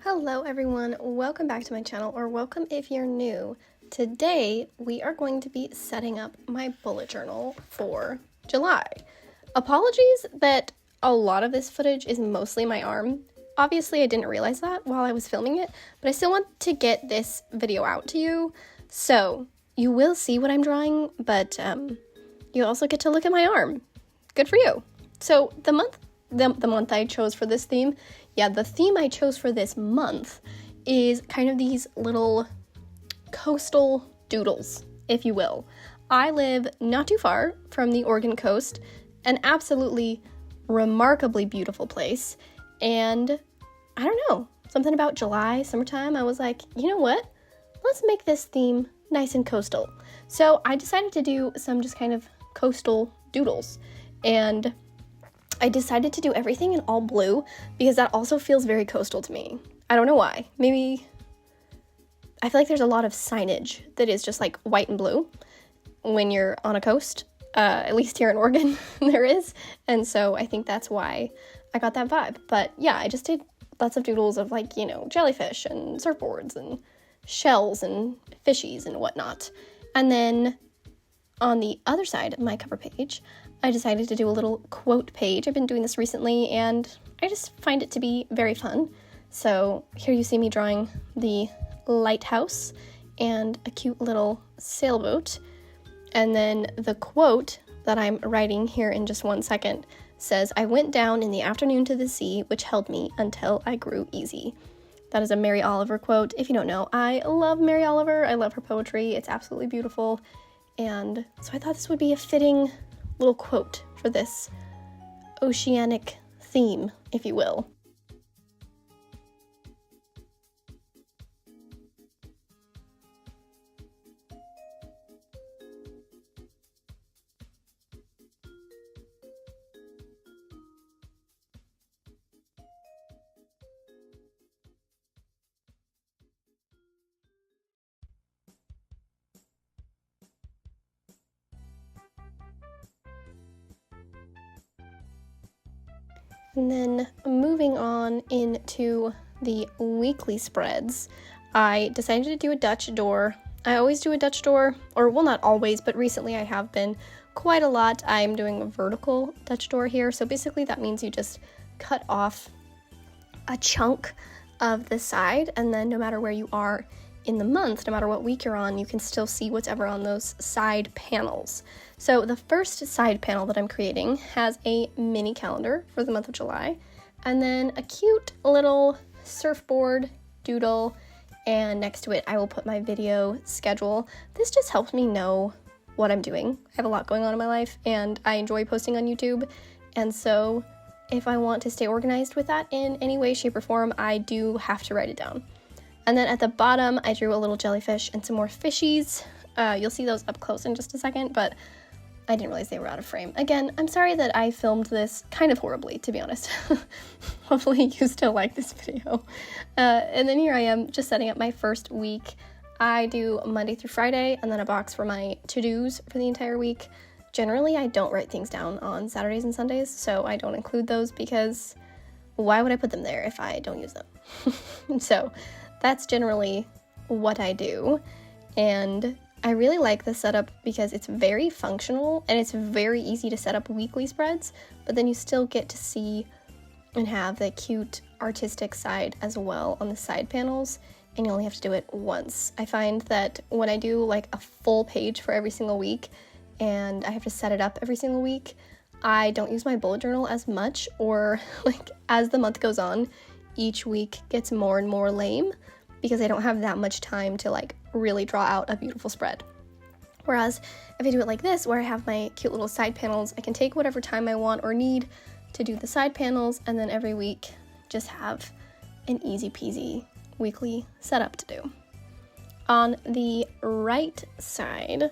Hello everyone, welcome back to my channel, or welcome if you're new. Today we are going to be setting up my bullet journal for July. Apologies that a lot of this footage is mostly my arm. Obviously I didn't realize that while I was filming it, but I still want to get this video out to you. So you will see what I'm drawing, but you also get to look at my arm. Good for you. So the month I chose for this theme, the theme I chose for this month is kind of these little coastal doodles, if you will. I live not too far from the Oregon coast, an absolutely remarkably beautiful place, and I don't know, something about July, summertime, I was like, you know what? Let's make this theme nice and coastal. So I decided to do some just kind of coastal doodles, and I decided to do everything in all blue because that also feels very coastal to me. I don't know why. Maybe I feel like there's a lot of signage that is just like white and blue when you're on a coast. At least here in Oregon there is. And so I think that's why I got that vibe. But yeah, I just did lots of doodles of like, jellyfish and surfboards and shells and fishies and whatnot. And then on the other side of my cover page, I decided to do a little quote page. I've been doing this recently and I just find it to be very fun. So here you see me drawing the lighthouse and a cute little sailboat. And then the quote that I'm writing here in just 1 second says, "I went down in the afternoon to the sea, which held me until I grew easy." That is a Mary Oliver quote. If you don't know, I love Mary Oliver. I love her poetry. It's absolutely beautiful. And so I thought this would be a fitting little quote for this oceanic theme, if you will. And then moving on into the weekly spreads, I decided to do a Dutch door. I always do a Dutch door, or well, not always, but recently I have been quite a lot. I'm doing a vertical Dutch door here. So basically that means you just cut off a chunk of the side, and then no matter where you are in the month, no matter what week you're on, you can still see what's ever on those side panels. So the first side panel that I'm creating has a mini calendar for the month of July, and then a cute little surfboard doodle, and next to it I will put my video schedule. This just helps me know what I'm doing. I have a lot going on in my life and I enjoy posting on YouTube, and so if I want to stay organized with that in any way, shape, or form, I do have to write it down. And then at the bottom, I drew a little jellyfish and some more fishies. You'll see those up close in just a second, but I didn't realize they were out of frame. Again, I'm sorry that I filmed this kind of horribly, to be honest. Hopefully you still like this video. And then here I am just setting up my first week. I do Monday through Friday, and then a box for my to-dos for the entire week. Generally, I don't write things down on Saturdays and Sundays, so I don't include those because why would I put them there if I don't use them? So that's generally what I do, and I really like this setup because it's very functional and it's very easy to set up weekly spreads, but then you still get to see and have the cute artistic side as well on the side panels, and you only have to do it once. I find that when I do like a full page for every single week and I have to set it up every single week, I don't use my bullet journal as much, or like as the month goes on, each week gets more and more lame because I don't have that much time to like really draw out a beautiful spread. Whereas if I do it like this, where I have my cute little side panels, I can take whatever time I want or need to do the side panels, and then every week just have an easy peasy weekly setup to do. On the right side,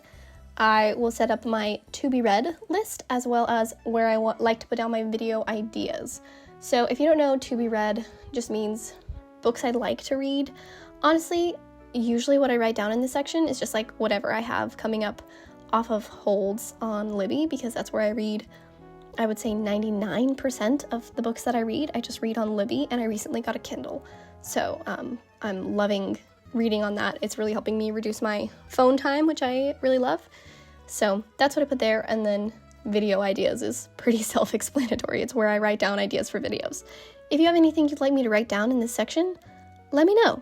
I will set up my to be read list, as well as where I like to put down my video ideas. So if you don't know, to be read just means books I'd like to read. Honestly, usually what I write down in this section is just like whatever I have coming up off of holds on Libby, because that's where I read I would say 99% of the books that I read, I just read on Libby, and I recently got a Kindle. So I'm loving reading on that. It's really helping me reduce my phone time, which I really love. So that's what I put there. And then video ideas is pretty self-explanatory. It's where I write down ideas for videos. If you have anything you'd like me to write down in this section, let me know.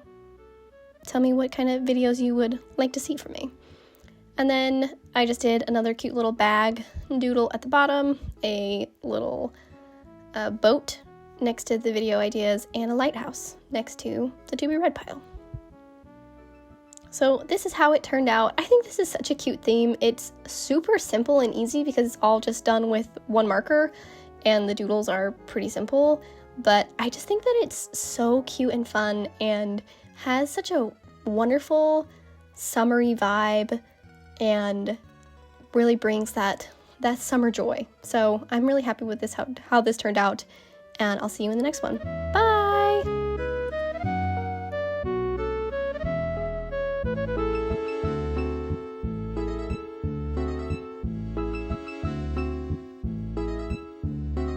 Tell me what kind of videos you would like to see from me. And then I just did another cute little bag doodle at the bottom, a little boat next to the video ideas, and a lighthouse next to the to be read pile. So this is how it turned out. I think this is such a cute theme. It's super simple and easy because it's all just done with one marker, and the doodles are pretty simple, but I just think that it's so cute and fun and has such a wonderful summery vibe and really brings that summer joy. So I'm really happy with this, how this turned out, and I'll see you in the next one. Bye!